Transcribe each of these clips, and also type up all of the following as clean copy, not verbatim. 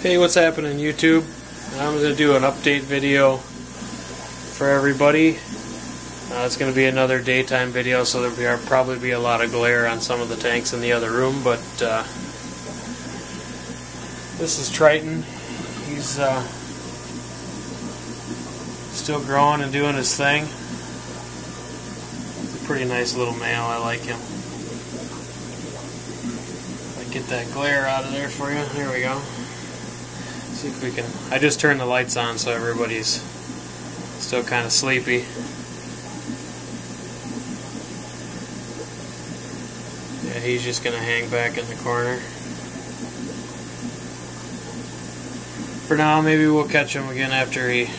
Hey, what's happening, YouTube? I'm going to do an update video for everybody. It's going to be another daytime video, so there'll probably be a lot of glare on some of the tanks in the other room, but this is Triton. He's still growing and doing his thing. He's a pretty nice little male. I like him. Get that glare out of there for you. There we go. See if we can. I just turned the lights on so everybody's still kind of sleepy. Yeah, he's just gonna hang back in the corner. For now, maybe we'll catch him again after maybe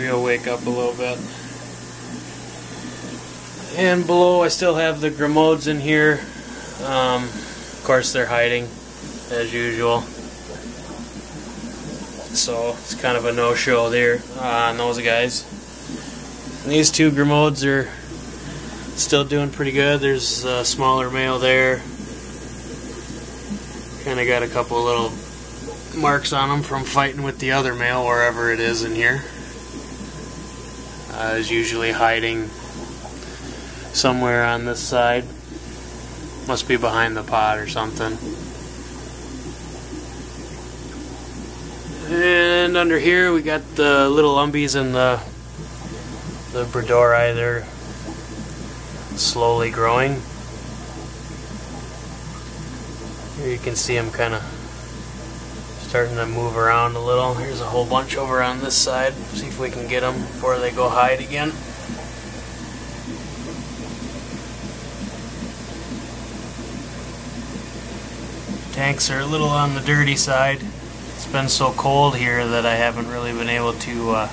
he'll wake up a little bit. And below, I still have the Grimmodes in here. Of course, they're hiding as usual, so it's kind of a no-show there on those guys. And these two Grimmodes are still doing pretty good. There's a smaller male there. Kind of got a couple little marks on him from fighting with the other male wherever it is in here. Is usually hiding somewhere on this side. Must be behind the pot or something. And under here we got the little umbies and the Bredori. They're slowly growing. Here you can see them kind of starting to move around a little. Here's a whole bunch over on this side. See if we can get them before they go hide again. Tanks are a little on the dirty side. It's been so cold here that I haven't really been able to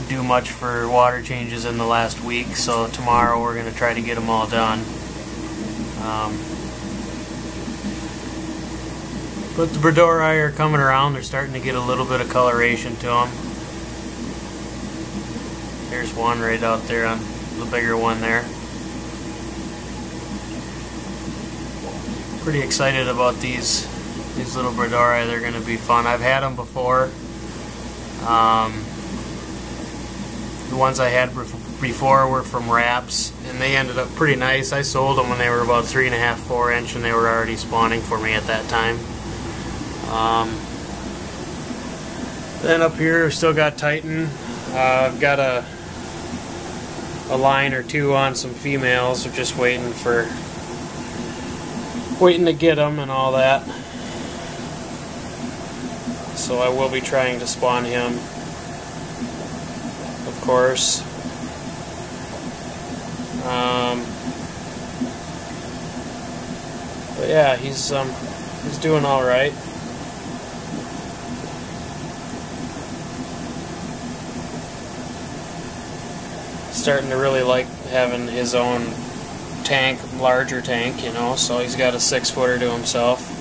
do much for water changes in the last week, so tomorrow we're going to try to get them all done. But the Bredori are coming around. They're starting to get a little bit of coloration to them. There's one right out there, on the bigger one there. Pretty excited about these little Bredori. They're going to be fun. I've had them before. The ones I had before were from wraps, and they ended up pretty nice. I sold them when they were about 3.5, 4 inch, and they were already spawning for me at that time. Then up here we've still got Titan. I've got a line or two on some females. We're just waiting to get them and all that. So I will be trying to spawn him, of course. But yeah, he's doing all right. Starting to really like having his own tank, larger tank, you know, so he's got a 6-footer to himself.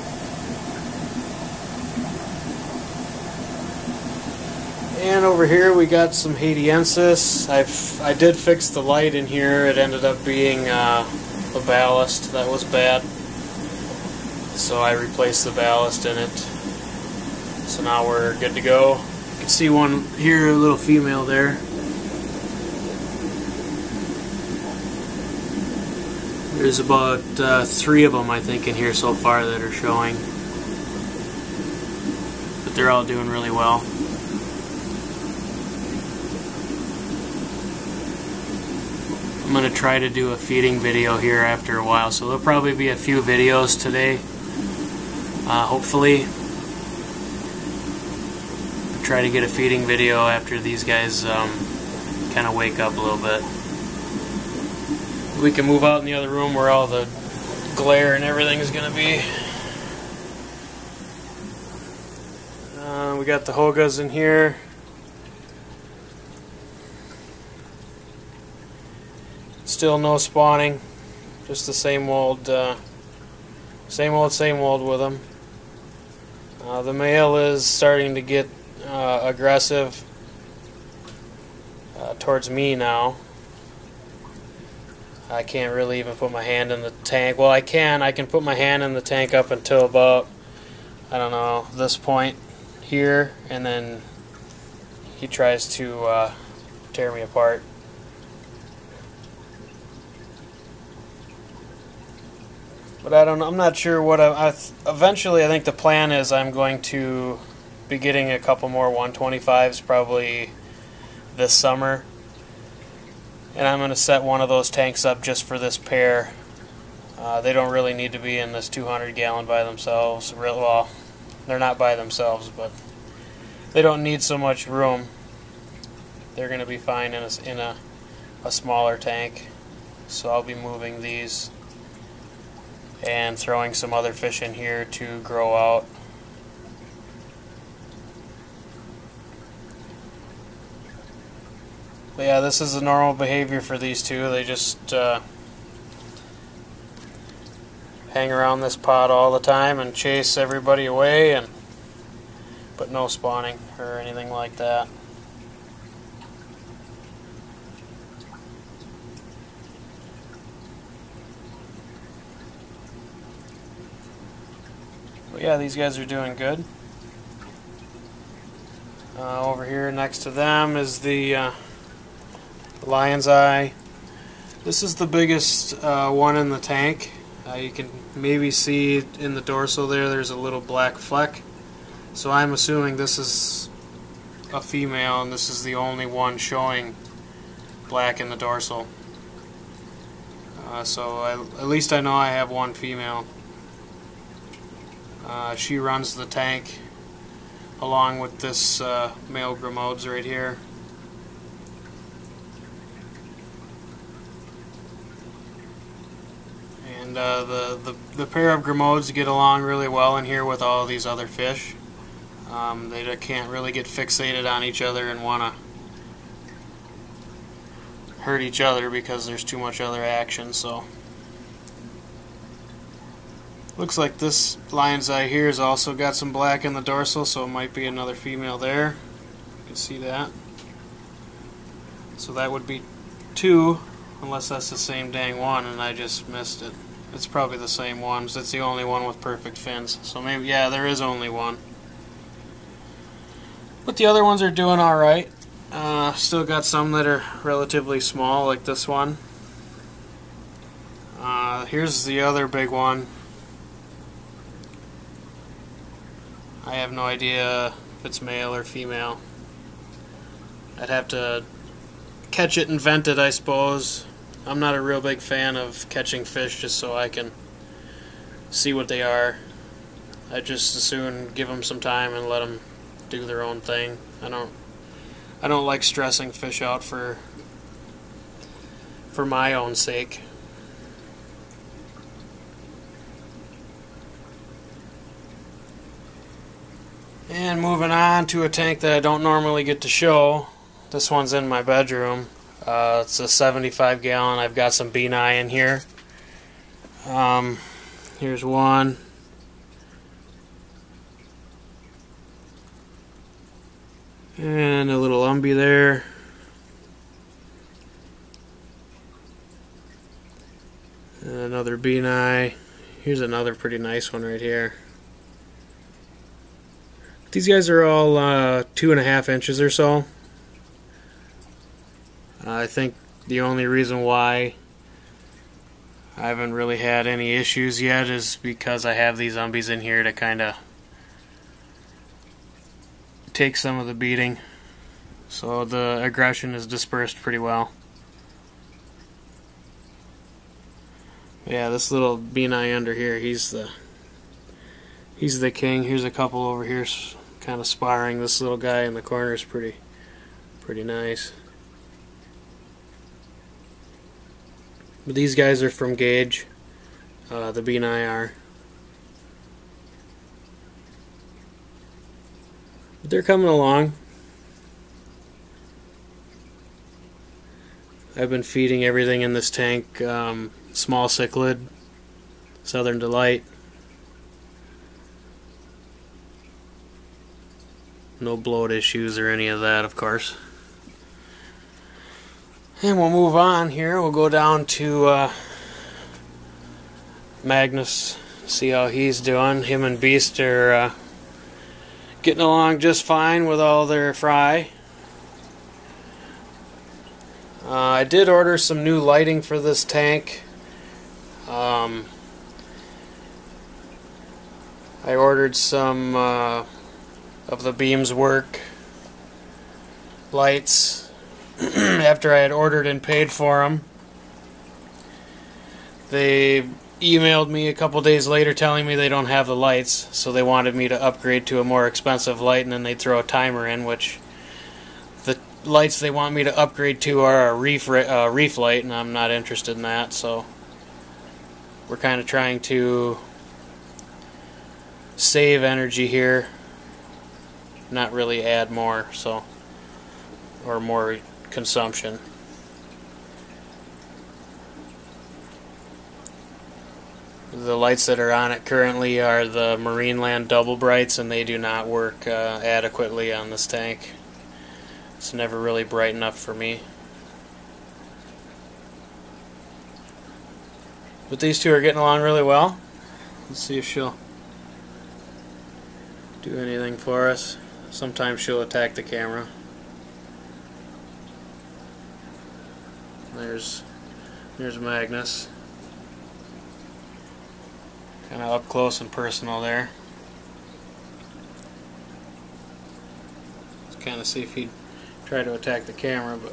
And over here we got some Haitiensis. I did fix the light in here. It ended up being the ballast that was bad, so I replaced the ballast in it. So now we're good to go. You can see one here, a little female there. There's about 3 of them, I think, in here so far that are showing. But they're all doing really well. I'm going to try to do a feeding video here after a while, so there'll probably be a few videos today. Hopefully. I'll try to get a feeding video after these guys kind of wake up a little bit. We can move out in the other room where all the glare and everything is going to be. We got the Hogas in here. Still no spawning. Just the same old with them. The male is starting to get aggressive towards me now. I can't really even put my hand in the tank. Well, I can put my hand in the tank up until about I don't know, this point here, and then he tries to tear me apart. But I don't know, I'm not sure what eventually I think the plan is I'm going to be getting a couple more 125s probably this summer. And I'm going to set one of those tanks up just for this pair. They don't really need to be in this 200 gallon by themselves. Well, they're not by themselves, but they don't need so much room. They're going to be fine in a smaller tank. So I'll be moving these and throwing some other fish in here to grow out. But yeah, this is the normal behavior for these two. They just hang around this pod all the time and chase everybody away, but no spawning or anything like that. But yeah, these guys are doing good. Over here next to them is the lion's eye. This is the biggest one in the tank. You can maybe see in the dorsal there's a little black fleck. So I'm assuming this is a female, and this is the only one showing black in the dorsal. So at least I know I have one female. She runs the tank along with this male Grimodes right here. And the pair of Grimodes get along really well in here with all these other fish. They can't really get fixated on each other and want to hurt each other because there's too much other action. So looks like this lion's eye here has also got some black in the dorsal, so it might be another female there. You can see that. So that would be two, unless that's the same dang one and I just missed it. It's probably the same one. It's the only one with perfect fins. So maybe, yeah, there is only one. But the other ones are doing alright. Still got some that are relatively small, like this one. Here's the other big one. I have no idea if it's male or female. I'd have to catch it and vent it, I suppose. I'm not a real big fan of catching fish just so I can see what they are. I just as soon give them some time and let them do their own thing. I don't like stressing fish out for my own sake. And moving on to a tank that I don't normally get to show. This one's in my bedroom. It's a 75 gallon. I've got some Benai in here. Here's one. And a little umbie there. And another Benai. Here's another pretty nice one right here. These guys are all 2.5 inches or so. I think the only reason why I haven't really had any issues yet is because I have these umbies in here to kind of take some of the beating. So the aggression is dispersed pretty well. Yeah, this little Benai under here, he's the king. Here's a couple over here kind of sparring. This little guy in the corner is pretty nice. But these guys are from Gauge. The Benai are. But they're coming along. I've been feeding everything in this tank small cichlid, Southern Delight. No bloat issues or any of that, of course. And we'll move on here. We'll go down to Magnus See how he's doing. Him and Beast are getting along just fine with all their fry. I did order some new lighting for this tank. I ordered some of the Beams Work lights after I had ordered and paid for them. They emailed me a couple days later telling me they don't have the lights, so they wanted me to upgrade to a more expensive light, and then they'd throw a timer in, which the lights they want me to upgrade to are a reef light, and I'm not interested in that. So we're kind of trying to save energy here, not really add more, so, or more consumption. The lights that are on it currently are the Marineland Double Brights, and they do not work adequately on this tank. It's never really bright enough for me. But these two are getting along really well. Let's see if she'll do anything for us. Sometimes she'll attack the camera. There's Magnus. Kind of up close and personal there. Let's kind of see if he'd try to attack the camera, but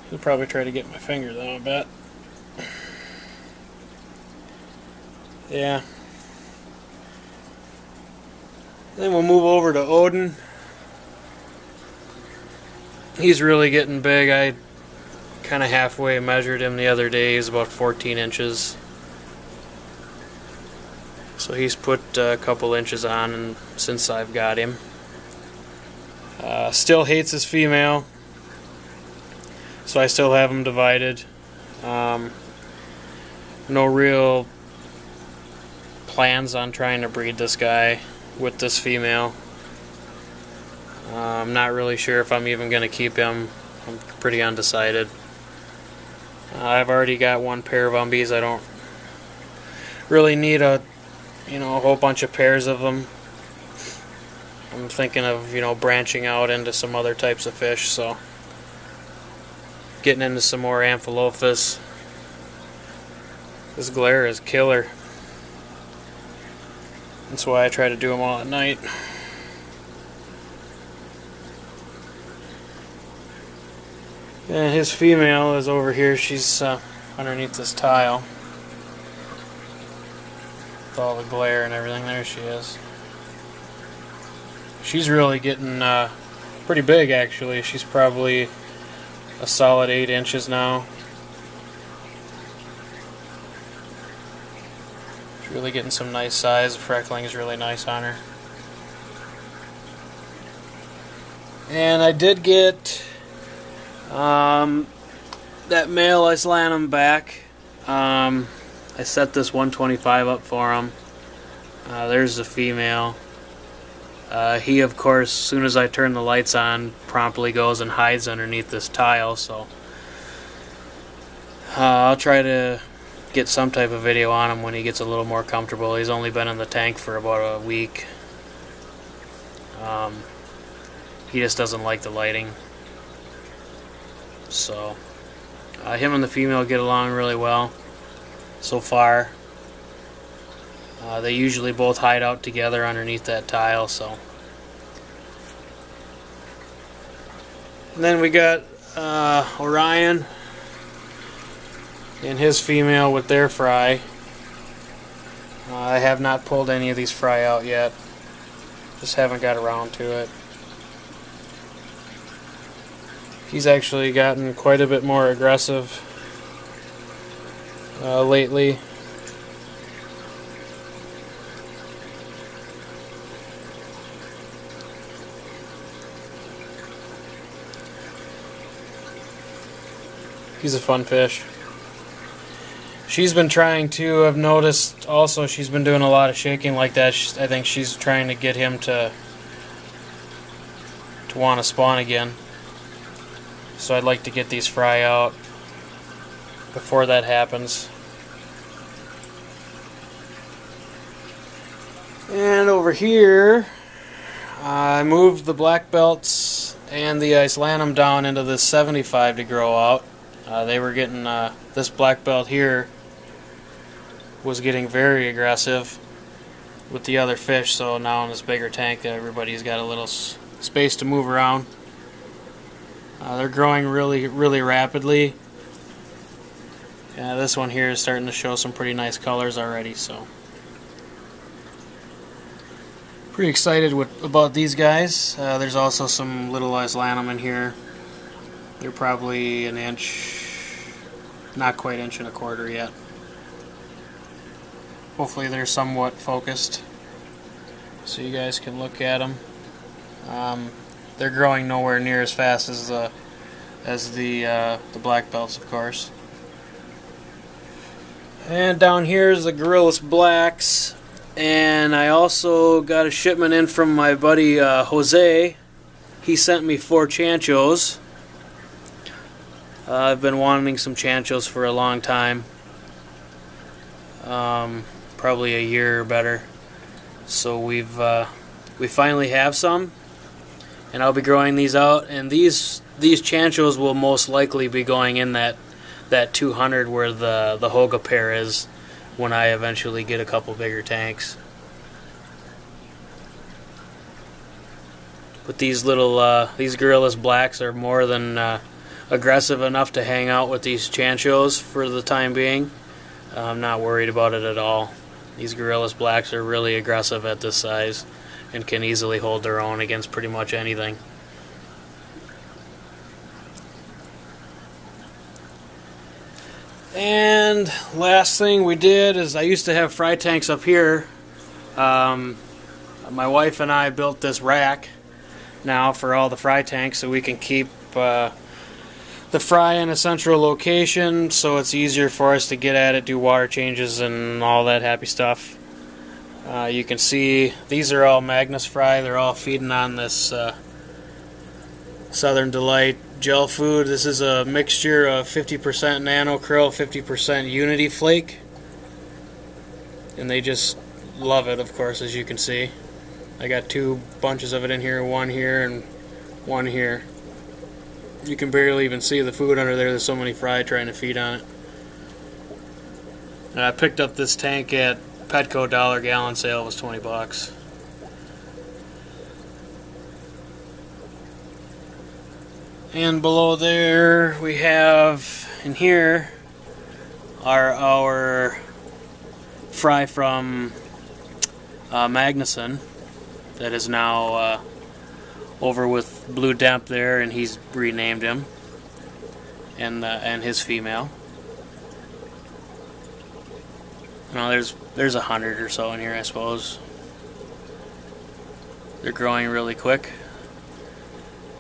he'll probably try to get my finger though, I bet. Yeah. Then we'll move over to Odin. He's really getting big. I kind of halfway measured him the other day. He's about 14 inches. So he's put a couple inches on and since I've got him. Still hates his female, so I still have him divided. No real plans on trying to breed this guy with this female. I'm not really sure if I'm even going to keep him. I'm pretty undecided. I've already got one pair of umbies. I don't really need a whole bunch of pairs of them. I'm thinking of branching out into some other types of fish, so getting into some more Amphilophus. This glare is killer. That's why I try to do them all at night. And his female is over here. She's underneath this tile. With all the glare and everything. There she is. She's really getting pretty big, actually. She's probably a solid 8 inches now. She's really getting some nice size. The freckling is really nice on her. And I did get that male Icelanum back. I set this 125 up for him. There's the female. He, of course, as soon as I turn the lights on, promptly goes and hides underneath this tile, so I'll try to get some type of video on him when he gets a little more comfortable. He's only been in the tank for about a week. He just doesn't like the lighting. So, him and the female get along really well so far. They usually both hide out together underneath that tile, so. And then we got Orion and his female with their fry. I have not pulled any of these fry out yet. Just haven't got around to it. He's actually gotten quite a bit more aggressive lately. He's a fun fish. She's been trying to, I've noticed also, she's been doing a lot of shaking like that. I think she's trying to get him to want to spawn again. So I'd like to get these fry out before that happens. And over here, I moved the black belts and the Icelanum down into this 75 to grow out. They were getting, this black belt here was getting very aggressive with the other fish, so now in this bigger tank everybody's got a little space to move around. They're growing really rapidly. This one here is starting to show some pretty nice colors already, so pretty excited about these guys. There's also some little Icelanum in here. They're probably an inch, not quite inch and a quarter yet. Hopefully they're somewhat focused so you guys can look at them. They're growing nowhere near as fast as the black belts, of course. And down here is the Gorillas Blacks, and I also got a shipment in from my buddy Jose. He sent me 4 chanchos. I've been wanting some chanchos for a long time, probably a year or better. So we finally have some, and I'll be growing these out. And these chanchos will most likely be going in that 200 where the Hoga pair is when I eventually get a couple bigger tanks. But these little these Gorillas Blacks are more than aggressive enough to hang out with these chanchos for the time being. I'm not worried about it at all. These Gorillas Blacks are really aggressive at this size and can easily hold their own against pretty much anything. And last thing we did is, I used to have fry tanks up here. My wife and I built this rack now for all the fry tanks so we can keep the fry in a central location, so it's easier for us to get at it, do water changes and all that happy stuff. You can see these are all Magnus fry. They're all feeding on this Southern Delight gel food. This is a mixture of 50% Nano Krill, 50% Unity Flake, and they just love it, of course, as you can see. I got 2 bunches of it in here, one here and one here. You can barely even see the food under there. There's so many fry trying to feed on it. And I picked up this tank at Petco $1 gallon sale. It was 20 bucks. And below there we have, in here, are our fry from Magnuson that is now over with Blue Demp there, and he's renamed him, and his female. Now there's 100 or so in here, I suppose. They're growing really quick.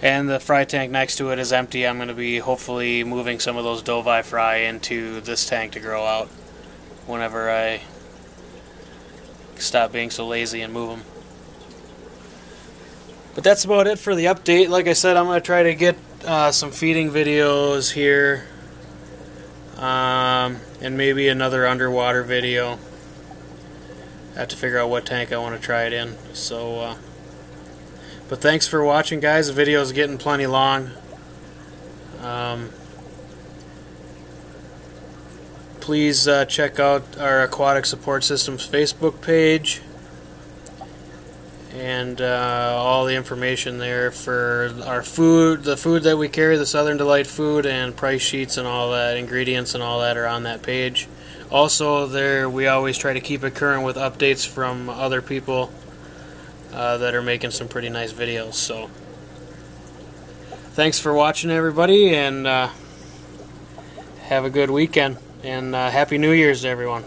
And the fry tank next to it is empty. I'm going to be hopefully moving some of those Dovai fry into this tank to grow out whenever I stop being so lazy and move them. But that's about it for the update. Like I said, I'm going to try to get some feeding videos here, and maybe another underwater video. I have to figure out what tank I want to try it in. So, but thanks for watching, guys. The video is getting plenty long. Please check out our Aquatic Support Systems Facebook page, and all the information there for our food, the food that we carry, the Southern Delight food, and price sheets and all that, ingredients and all that are on that page. Also, there we always try to keep it current with updates from other people that are making some pretty nice videos. So thanks for watching, everybody, and have a good weekend, and Happy New Year's to everyone.